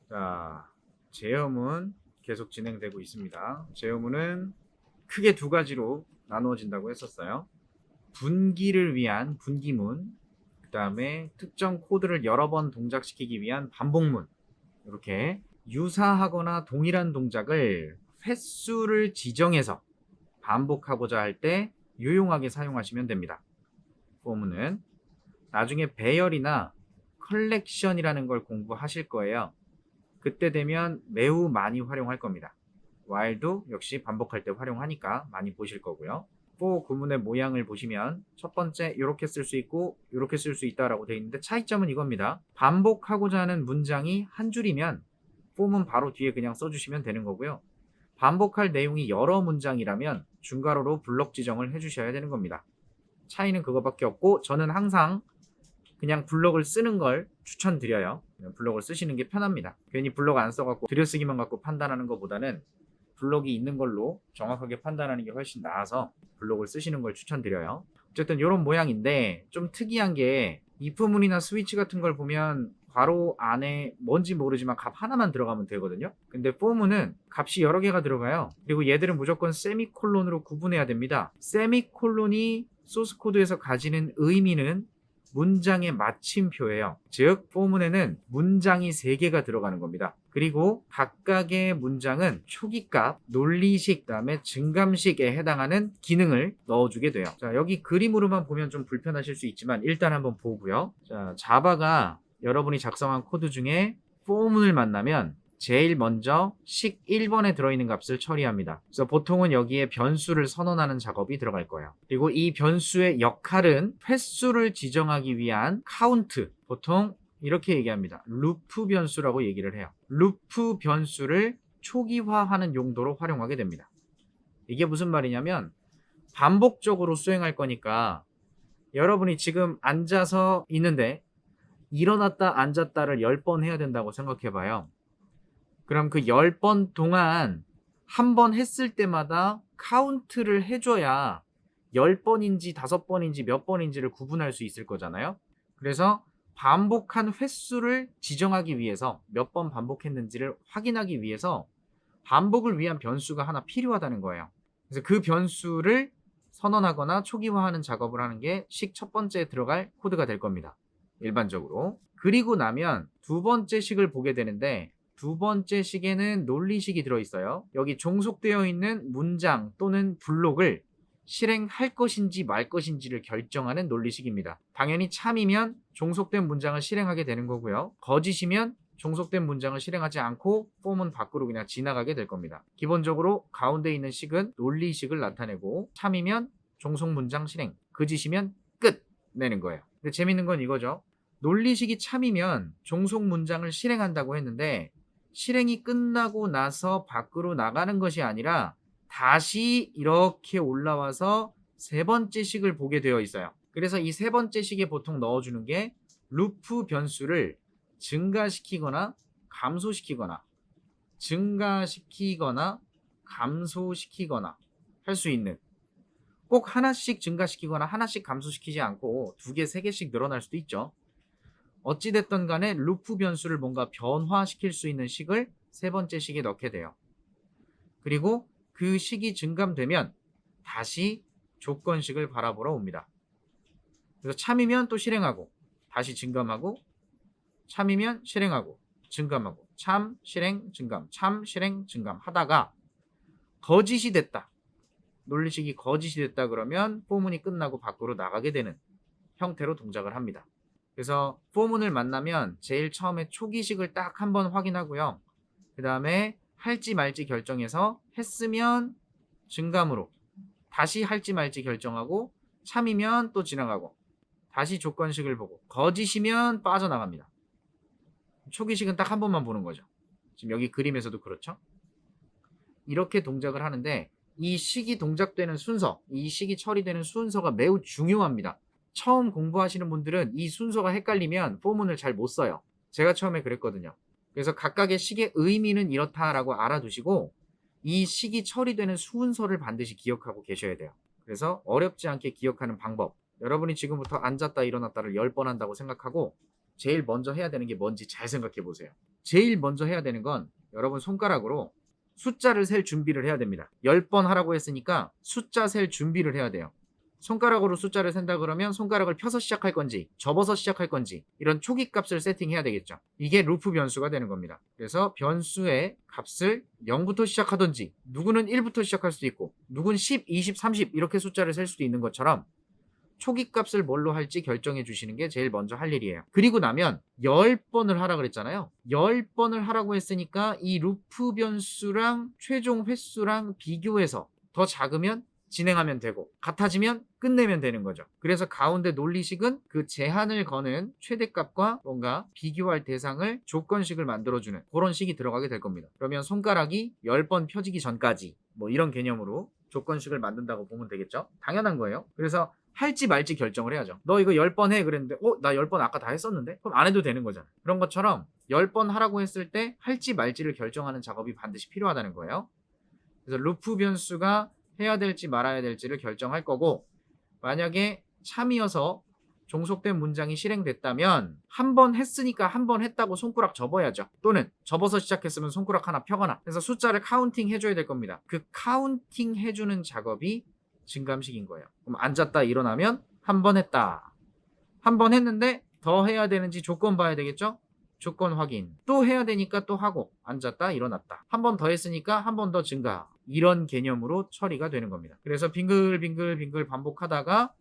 자, 제어문 계속 진행되고 있습니다. 제어문은 크게 두 가지로 나누어진다고 했었어요. 분기를 위한 분기문, 그 다음에 특정 코드를 여러 번 동작시키기 위한 반복문. 이렇게 유사하거나 동일한 동작을 횟수를 지정해서 반복하고자 할 때 유용하게 사용하시면 됩니다. 포문은 나중에 배열이나 컬렉션이라는 걸 공부하실 거예요. 그때 되면 매우 많이 활용할 겁니다. while도 역시 반복할 때 활용하니까 많이 보실 거고요. for 구문의 모양을 보시면 첫 번째 이렇게 쓸 수 있고 이렇게 쓸 수 있다라고 되어 있는데 차이점은 이겁니다. 반복하고자 하는 문장이 한 줄이면 for는 바로 뒤에 그냥 써주시면 되는 거고요. 반복할 내용이 여러 문장이라면 중괄호로 블록 지정을 해주셔야 되는 겁니다. 차이는 그거밖에 없고 저는 항상 그냥 블록을 쓰는 걸 추천드려요. 블록을 쓰시는 게 편합니다. 괜히 블록 안 써갖고 들여쓰기만 갖고 판단하는 것보다는 블록이 있는 걸로 정확하게 판단하는 게 훨씬 나아서 블록을 쓰시는 걸 추천드려요. 어쨌든 이런 모양인데 좀 특이한 게 if문이나 스위치 같은 걸 보면 괄호 안에 뭔지 모르지만 값 하나만 들어가면 되거든요. 근데 for문은 값이 여러 개가 들어가요. 그리고 얘들은 무조건 세미콜론으로 구분해야 됩니다. 세미콜론이 소스 코드에서 가지는 의미는 문장의 마침표예요. 즉 for문에는 문장이 3개가 들어가는 겁니다. 그리고 각각의 문장은 초기값, 논리식, 그다음에 증감식에 해당하는 기능을 넣어주게 돼요. 자, 여기 그림으로만 보면 좀 불편하실 수 있지만 일단 한번 보고요. 자, 자바가 여러분이 작성한 코드 중에 for문을 만나면 제일 먼저 식 1번에 들어있는 값을 처리합니다. 그래서 보통은 여기에 변수를 선언하는 작업이 들어갈 거예요. 그리고 이 변수의 역할은 횟수를 지정하기 위한 카운트, 보통 이렇게 얘기합니다. 루프 변수라고 얘기를 해요. 루프 변수를 초기화하는 용도로 활용하게 됩니다. 이게 무슨 말이냐면 반복적으로 수행할 거니까 여러분이 지금 앉아서 있는데 일어났다 앉았다를 10번 해야 된다고 생각해 봐요. 그럼 그 10번 동안 한 번 했을 때마다 카운트를 해줘야 10번인지 5번인지 몇 번인지를 구분할 수 있을 거잖아요. 그래서 반복한 횟수를 지정하기 위해서 몇 번 반복했는지를 확인하기 위해서 반복을 위한 변수가 하나 필요하다는 거예요. 그래서 그 변수를 선언하거나 초기화하는 작업을 하는 게 식 첫 번째에 들어갈 코드가 될 겁니다. 일반적으로. 그리고 나면 두 번째 식을 보게 되는데 두 번째 식에는 논리식이 들어있어요. 여기 종속되어 있는 문장 또는 블록을 실행할 것인지 말 것인지를 결정하는 논리식입니다. 당연히 참이면 종속된 문장을 실행하게 되는 거고요. 거짓이면 종속된 문장을 실행하지 않고 폼은 밖으로 그냥 지나가게 될 겁니다. 기본적으로 가운데 있는 식은 논리식을 나타내고 참이면 종속 문장 실행, 거짓이면 끝 내는 거예요. 근데 재밌는 건 이거죠. 논리식이 참이면 종속 문장을 실행한다고 했는데 실행이 끝나고 나서 밖으로 나가는 것이 아니라 다시 이렇게 올라와서 세 번째 식을 보게 되어 있어요. 그래서 이 세 번째 식에 보통 넣어주는 게 루프 변수를 증가시키거나 감소시키거나 증가시키거나 감소시키거나 할 수 있는, 꼭 하나씩 증가시키거나 하나씩 감소시키지 않고 2개, 3개씩 늘어날 수도 있죠. 어찌됐든 간에 루프 변수를 뭔가 변화시킬 수 있는 식을 세 번째 식에 넣게 돼요. 그리고 그 식이 증감되면 다시 조건식을 바라보러 옵니다. 그래서 참이면 또 실행하고 다시 증감하고, 참이면 실행하고 증감하고, 참, 실행, 증감, 참, 실행, 증감 하다가 거짓이 됐다, 논리식이 거짓이 됐다 그러면 포문이 끝나고 밖으로 나가게 되는 형태로 동작을 합니다. 그래서 포문을 만나면 제일 처음에 초기식을 딱 한번 확인하고요. 그 다음에 할지 말지 결정해서 했으면 증감으로 다시 할지 말지 결정하고, 참이면 또 지나가고 다시 조건식을 보고, 거짓이면 빠져나갑니다. 초기식은 딱 한 번만 보는 거죠. 지금 여기 그림에서도 그렇죠. 이렇게 동작을 하는데 이 식이 동작되는 순서, 이 식이 처리되는 순서가 매우 중요합니다. 처음 공부하시는 분들은 이 순서가 헷갈리면 포문을 잘 못 써요. 제가 처음에 그랬거든요. 그래서 각각의 식의 의미는 이렇다라고 알아두시고 이 식이 처리되는 순서를 반드시 기억하고 계셔야 돼요. 그래서 어렵지 않게 기억하는 방법, 여러분이 지금부터 앉았다 일어났다를 10번 한다고 생각하고 제일 먼저 해야 되는 게 뭔지 잘 생각해 보세요. 제일 먼저 해야 되는 건 여러분 손가락으로 숫자를 셀 준비를 해야 됩니다. 10번 하라고 했으니까 숫자 셀 준비를 해야 돼요. 손가락으로 숫자를 센다 그러면 손가락을 펴서 시작할 건지 접어서 시작할 건지 이런 초기 값을 세팅해야 되겠죠. 이게 루프 변수가 되는 겁니다. 그래서 변수의 값을 0부터 시작하든지 누구는 1부터 시작할 수도 있고 누구는 10, 20, 30 이렇게 숫자를 셀 수도 있는 것처럼 초기 값을 뭘로 할지 결정해 주시는 게 제일 먼저 할 일이에요. 그리고 나면 10번을 하라 그랬잖아요. 10번을 하라고 했으니까 이 루프 변수랑 최종 횟수랑 비교해서 더 작으면 진행하면 되고 같아지면 끝내면 되는 거죠. 그래서 가운데 논리식은 그 제한을 거는 최대값과 뭔가 비교할 대상을 조건식을 만들어주는 그런 식이 들어가게 될 겁니다. 그러면 손가락이 10번 펴지기 전까지 뭐 이런 개념으로 조건식을 만든다고 보면 되겠죠. 당연한 거예요. 그래서 할지 말지 결정을 해야죠. 너 이거 10번 해 그랬는데 나 10번 아까 다 했었는데? 그럼 안 해도 되는 거잖아요. 그런 것처럼 10번 하라고 했을 때 할지 말지를 결정하는 작업이 반드시 필요하다는 거예요. 그래서 루프 변수가 해야 될지 말아야 될지를 결정할 거고 만약에 참이어서 종속된 문장이 실행됐다면 한 번 했으니까 한 번 했다고 손가락 접어야죠. 또는 접어서 시작했으면 손가락 하나 펴거나 해서 숫자를 카운팅 해줘야 될 겁니다. 그 카운팅 해주는 작업이 증감식인 거예요. 그럼 앉았다 일어나면 한 번 했다. 한 번 했는데 더 해야 되는지 조건 봐야 되겠죠? 조건 확인. 또 해야 되니까 또 하고 앉았다 일어났다. 한 번 더 했으니까 한 번 더 증가. 이런 개념으로 처리가 되는 겁니다. 그래서 빙글빙글 반복하다가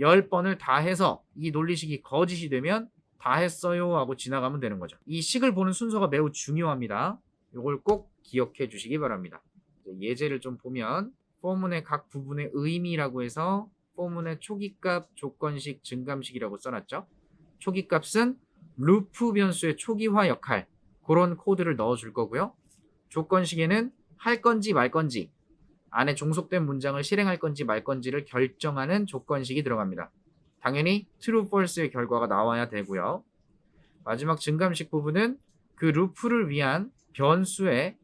10번을 다 해서 이 논리식이 거짓이 되면 다 했어요 하고 지나가면 되는 거죠. 이 식을 보는 순서가 매우 중요합니다. 이걸 꼭 기억해 주시기 바랍니다. 예제를 좀 보면 포문의 각 부분의 의미라고 해서 포문의 초기값, 조건식, 증감식이라고 써놨죠. 초기값은 루프 변수의 초기화 역할 그런 코드를 넣어줄 거고요. 조건식에는 할 건지 말 건지 안에 종속된 문장을 실행할 건지 말 건지를 결정하는 조건식이 들어갑니다. 당연히 true, false의 결과가 나와야 되고요. 마지막 증감식 부분은 그 루프를 위한 변수의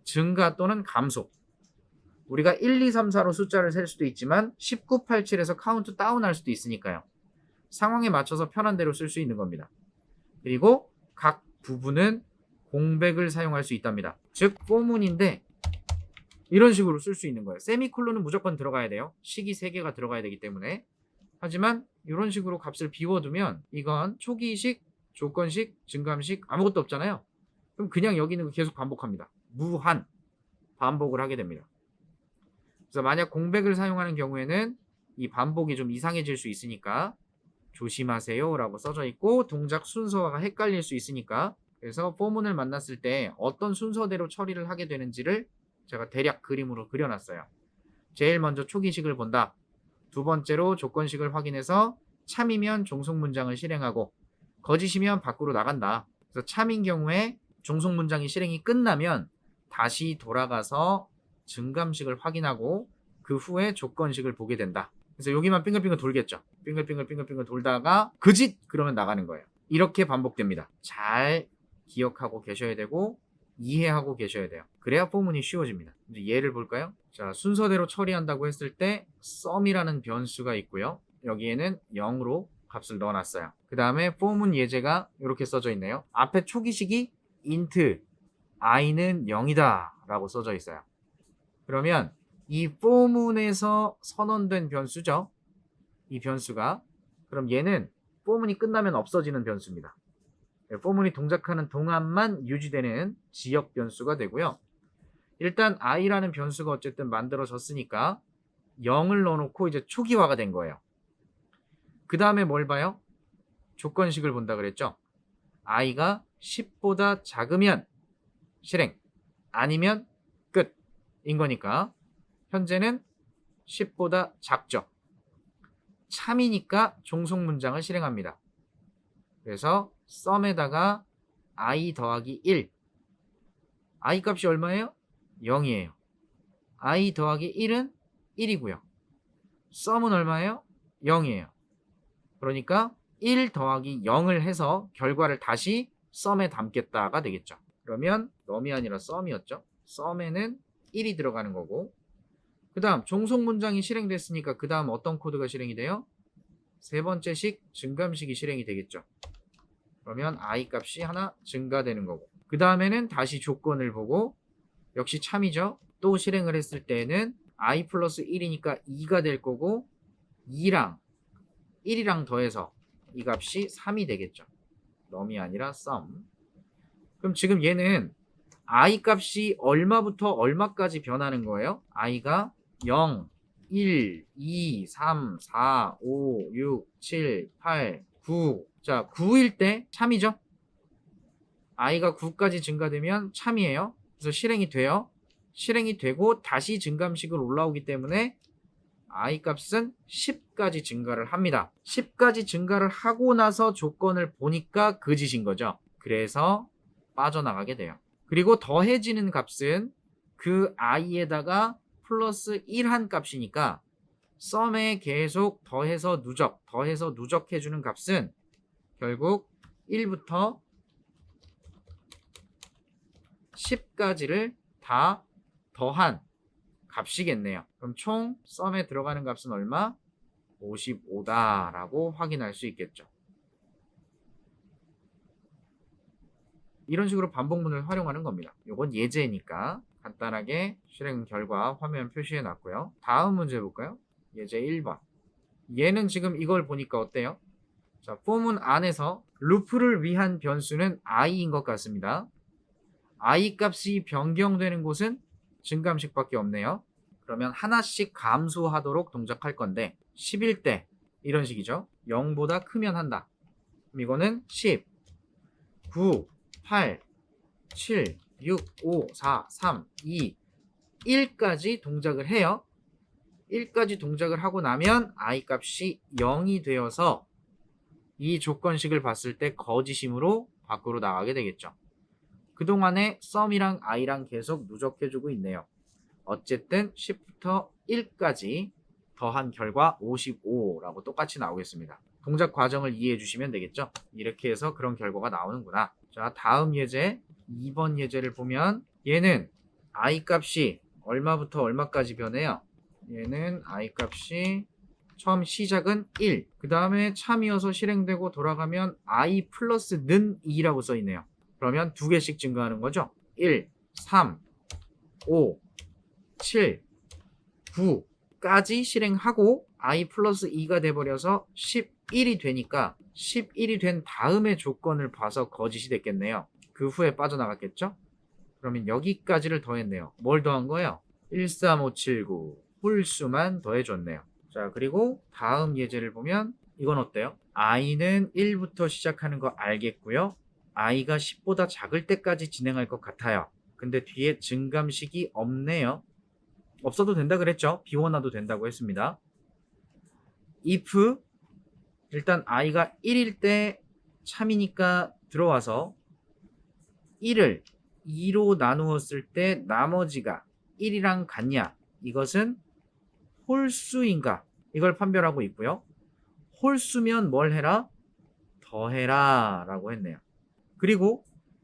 증가 또는 감소. 우리가 1, 2, 3, 4로 숫자를 셀 수도 있지만 19, 87에서 카운트 다운 할 수도 있으니까요. 상황에 맞춰서 편한 대로 쓸 수 있는 겁니다. 그리고 각 부분은 공백을 사용할 수 있답니다. 즉 포문인데 이런 식으로 쓸 수 있는 거예요. 세미콜론은 무조건 들어가야 돼요. 식이 3개가 들어가야 되기 때문에. 하지만 이런 식으로 값을 비워두면 이건 초기식, 조건식, 증감식 아무것도 없잖아요. 그럼 그냥 여기 있는 거 계속 반복합니다. 무한 반복을 하게 됩니다. 그래서 만약 공백을 사용하는 경우에는 이 반복이 좀 이상해질 수 있으니까 조심하세요 라고 써져 있고 동작 순서가 헷갈릴 수 있으니까 그래서 포문을 만났을 때 어떤 순서대로 처리를 하게 되는지를 제가 대략 그림으로 그려놨어요. 제일 먼저 초기식을 본다. 두 번째로 조건식을 확인해서 참이면 종속문장을 실행하고 거짓이면 밖으로 나간다. 그래서 참인 경우에 종속문장이 실행이 끝나면 다시 돌아가서 증감식을 확인하고 그 후에 조건식을 보게 된다. 그래서 여기만 빙글빙글 돌겠죠. 빙글빙글 돌다가 그짓 그러면 나가는 거예요. 이렇게 반복됩니다. 잘 기억하고 계셔야 되고 이해하고 계셔야 돼요. 그래야 포문이 쉬워집니다. 이제 예를 볼까요? 자, 순서대로 처리한다고 했을 때 sum이라는 변수가 있고요. 여기에는 0으로 값을 넣어놨어요. 그 다음에 포문 예제가 이렇게 써져 있네요. 앞에 초기식이 int i는 0이다 라고 써져 있어요. 그러면 이 포문에서 선언된 변수죠. 이 변수가 그럼 얘는 포문이 끝나면 없어지는 변수입니다. 포문이 동작하는 동안만 유지되는 지역 변수가 되고요. 일단 i라는 변수가 어쨌든 만들어졌으니까 0을 넣어놓고 이제 초기화가 된 거예요. 그 다음에 뭘 봐요? 조건식을 본다 그랬죠. i가 10보다 작으면 실행, 아니면 끝인 거니까 현재는 10보다 작죠. 참이니까 종속문장을 실행합니다. 그래서 sum에다가 i 더하기 1 i 값이 얼마예요? 0이에요. i 더하기 1은 1이고요. sum은 얼마예요? 0이에요. 그러니까 1 더하기 0을 해서 결과를 다시 sum에 담겠다가 되겠죠. 그러면 num이 아니라 sum이었죠. sum에는 1이 들어가는 거고 그 다음 종속문장이 실행됐으니까 그 다음 어떤 코드가 실행이 돼요? 세 번째 식 증감식이 실행이 되겠죠. 그러면 i 값이 하나 증가되는 거고 그 다음에는 다시 조건을 보고 역시 참이죠. 또 실행을 했을 때는 i 플러스 1이니까 2가 될 거고 2랑 1이랑 더해서 이 값이 3이 되겠죠. 넘이 아니라 sum. 그럼 지금 얘는 i 값이 얼마부터 얼마까지 변하는 거예요? i가 0, 1, 2, 3, 4, 5, 6, 7, 8, 9. 자, 9일 때 참이죠? i가 9까지 증가되면 참이에요. 그래서 실행이 돼요. 실행이 되고 다시 증감식을 올라오기 때문에 i 값은 10까지 증가를 합니다. 10까지 증가를 하고 나서 조건을 보니까 그 짓인 거죠. 그래서 빠져나가게 돼요. 그리고 더해지는 값은 그 i에다가 플러스 1한 값이니까 썸에 계속 더해서 누적해주는 값은 결국 1부터 10까지를 다 더한 값이겠네요. 그럼 총 썸에 들어가는 값은 얼마? 55다라고 확인할 수 있겠죠. 이런 식으로 반복문을 활용하는 겁니다. 이건 예제니까 간단하게 실행 결과 화면 표시해 놨고요. 다음 문제 볼까요? 예제 1번. 얘는 지금 이걸 보니까 어때요? 자, 포문 안에서 루프를 위한 변수는 i인 것 같습니다. i 값이 변경되는 곳은 증감식밖에 없네요. 그러면 하나씩 감소하도록 동작할 건데 10일 때 이런 식이죠. 0보다 크면 한다. 그럼 이거는 10, 9, 8, 7, 6, 5, 4, 3, 2, 1까지 동작을 해요. 1까지 동작을 하고 나면 i 값이 0이 되어서 이 조건식을 봤을 때 거짓임으로 밖으로 나가게 되겠죠. 그동안에 썸이랑 i랑 계속 누적해주고 있네요. 어쨌든 10부터 1까지 더한 결과 55라고 똑같이 나오겠습니다. 동작 과정을 이해해 주시면 되겠죠. 이렇게 해서 그런 결과가 나오는구나. 자, 다음 예제 2번 예제를 보면 얘는 i 값이 얼마부터 얼마까지 변해요? 얘는 i 값이 처음 시작은 1, 그 다음에 참이어서 실행되고 돌아가면 i 플러스는 2라고 써있네요. 그러면 두 개씩 증가하는 거죠. 1, 3, 5, 7, 9까지 실행하고 i 플러스 2가 돼버려서 11이 되니까 11이 된 다음에 조건을 봐서 거짓이 됐겠네요. 그 후에 빠져나갔겠죠? 그러면 여기까지를 더했네요. 뭘 더한 거예요? 13579 홀수만 더해줬네요. 자, 그리고 다음 예제를 보면 이건 어때요? i는 1부터 시작하는 거 알겠고요. i가 10보다 작을 때까지 진행할 것 같아요. 근데 뒤에 증감식이 없네요. 없어도 된다 그랬죠? 비워놔도 된다고 했습니다. if 일단 i가 1일 때 참이니까 들어와서 1을 2로 나누었을 때 나머지가 1이랑 같냐? 이것은 홀수인가? 이걸 판별하고 있고요. 홀수면 뭘 해라? 더해라 라고 했네요. 그리고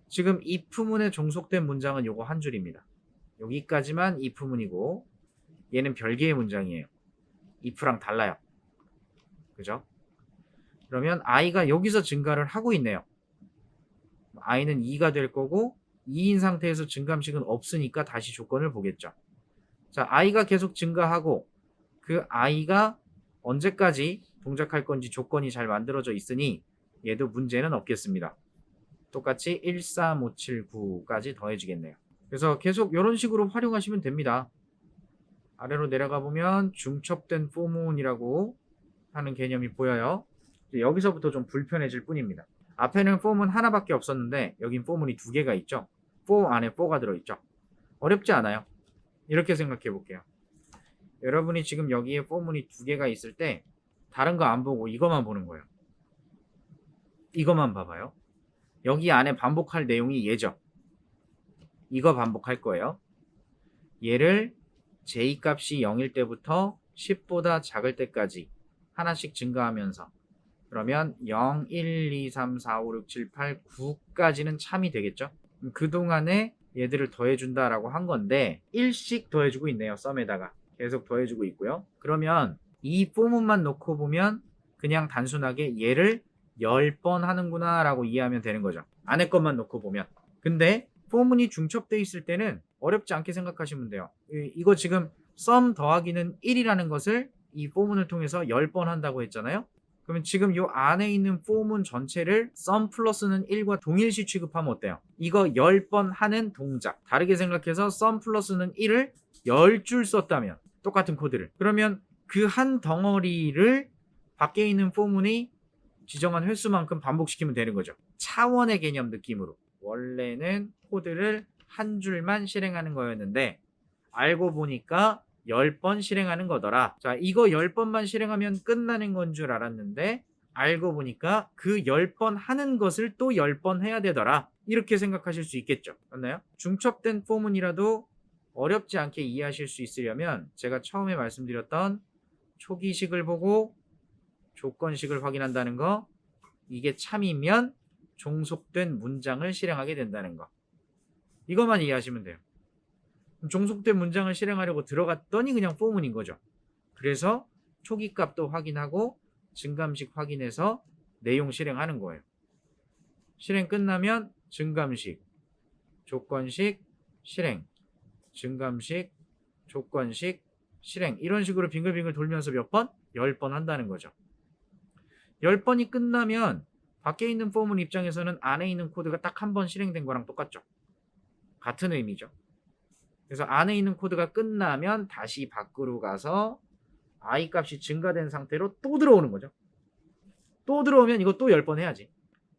지금 if문에 종속된 문장은 요거 한 줄입니다. 여기까지만 if문이고 얘는 별개의 문장이에요. if랑 달라요. 그죠? 그러면 i가 여기서 증가를 하고 있네요. i는 2가 될 거고 2인 상태에서 증감식은 없으니까 다시 조건을 보겠죠. 자, i가 계속 증가하고 그 i가 언제까지 동작할 건지 조건이 잘 만들어져 있으니 얘도 문제는 없겠습니다. 똑같이 13579까지 더해지겠네요. 그래서 계속 이런 식으로 활용하시면 됩니다. 아래로 내려가 보면 중첩된 포문이라고 하는 개념이 보여요. 여기서부터 좀 불편해질 뿐입니다. 앞에는 for문 하나밖에 없었는데 여긴 for문이 두 개가 있죠. for 안에 for가 들어있죠. 어렵지 않아요. 이렇게 생각해 볼게요. 여러분이 지금 여기에 for문이 두 개가 있을 때 다른 거 안 보고 이것만 보는 거예요. 이것만 봐봐요. 여기 안에 반복할 내용이 얘죠. 이거 반복할 거예요. 얘를 j 값이 0일 때부터 10보다 작을 때까지 하나씩 증가하면서 그러면 0, 1, 2, 3, 4, 5, 6, 7, 8, 9까지는 참이 되겠죠. 그동안에 얘들을 더해준다라고 한 건데 1씩 더해주고 있네요. 썸에다가 계속 더해주고 있고요. 그러면 이 포문만 놓고 보면 그냥 단순하게 얘를 10번 하는구나 라고 이해하면 되는 거죠. 안에 것만 놓고 보면. 근데 포문이 중첩돼 있을 때는 어렵지 않게 생각하시면 돼요. 이거 지금 썸 더하기는 1이라는 것을 이 포문을 통해서 10번 한다고 했잖아요. 그러면 지금 요 안에 있는 포문 전체를 썸 플러스는 1과 동일시 취급하면 어때요? 이거 10번 하는 동작. 다르게 생각해서 썸 플러스는 1을 10줄 썼다면 똑같은 코드를. 그러면 그 한 덩어리를 밖에 있는 포문이 지정한 횟수만큼 반복시키면 되는 거죠. 차원의 개념 느낌으로. 원래는 코드를 한 줄만 실행하는 거였는데 알고 보니까 10번 실행하는 거더라. 자, 이거 10번만 실행하면 끝나는 건 줄 알았는데 알고 보니까 그 10번 하는 것을 또 10번 해야 되더라. 이렇게 생각하실 수 있겠죠. 맞나요? 중첩된 포문이라도 어렵지 않게 이해하실 수 있으려면 제가 처음에 말씀드렸던 초기식을 보고 조건식을 확인한다는 거, 이게 참이면 종속된 문장을 실행하게 된다는 거. 이것만 이해하시면 돼요. 종속된 문장을 실행하려고 들어갔더니 그냥 포문인 거죠. 그래서 초기 값도 확인하고 증감식 확인해서 내용 실행하는 거예요. 실행 끝나면 증감식, 조건식, 실행, 증감식, 조건식, 실행, 이런 식으로 빙글빙글 돌면서 몇 번? 10번 한다는 거죠. 10번이 끝나면 밖에 있는 포문 입장에서는 안에 있는 코드가 딱 한 번 실행된 거랑 똑같죠. 같은 의미죠. 그래서 안에 있는 코드가 끝나면 다시 밖으로 가서 i 값이 증가된 상태로 또 들어오는 거죠. 또 들어오면 이거 또 10번 해야지.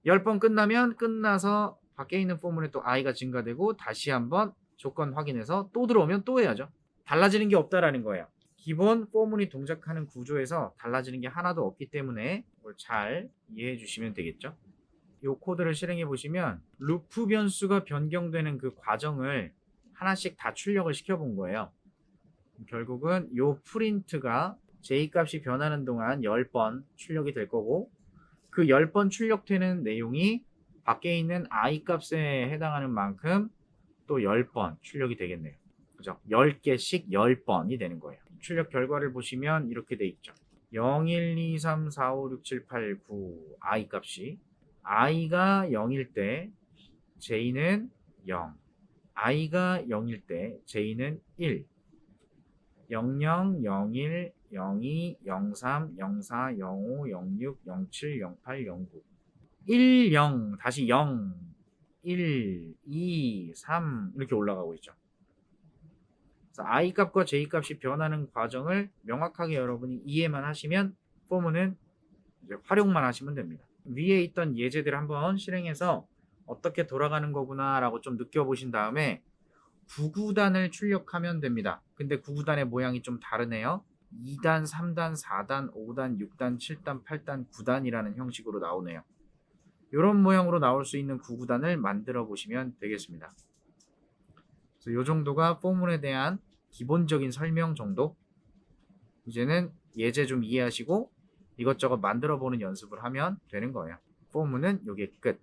10번 끝나면 끝나서 밖에 있는 포문에 또 i가 증가되고 다시 한번 조건 확인해서 또 들어오면 또 해야죠. 달라지는 게 없다라는 거예요. 기본 포문이 동작하는 구조에서 달라지는 게 하나도 없기 때문에 이걸 잘 이해해 주시면 되겠죠. 이 코드를 실행해 보시면 루프 변수가 변경되는 그 과정을 하나씩 다 출력을 시켜본 거예요. 결국은 이 프린트가 J값이 변하는 동안 10번 출력이 될 거고 그 10번 출력되는 내용이 밖에 있는 i값에 해당하는 만큼 또 10번 출력이 되겠네요. 그죠? 10개씩 10번이 되는 거예요. 출력 결과를 보시면 이렇게 돼 있죠. 0, 1, 2, 3, 4, 5, 6, 7, 8, 9 i값이 i가 0일 때 j는 0, i가 0일 때 j는 1, 00, 01, 02, 03, 04, 05, 06, 07, 08, 09 1, 0, 다시 0, 1, 2, 3 이렇게 올라가고 있죠. i 값과 j 값이 변하는 과정을 명확하게 여러분이 이해만 하시면 포문은 이제 활용만 하시면 됩니다. 위에 있던 예제들을 한번 실행해서 어떻게 돌아가는 거구나 라고 좀 느껴보신 다음에 9구단을 출력하면 됩니다. 근데 9구단의 모양이 좀 다르네요. 2단, 3단, 4단, 5단, 6단, 7단, 8단, 9단이라는 형식으로 나오네요. 이런 모양으로 나올 수 있는 9구단을 만들어 보시면 되겠습니다. 그래서 이 정도가 포문에 대한 기본적인 설명 정도. 이제는 예제 좀 이해하시고 이것저것 만들어 보는 연습을 하면 되는 거예요. 포문은 이게 끝.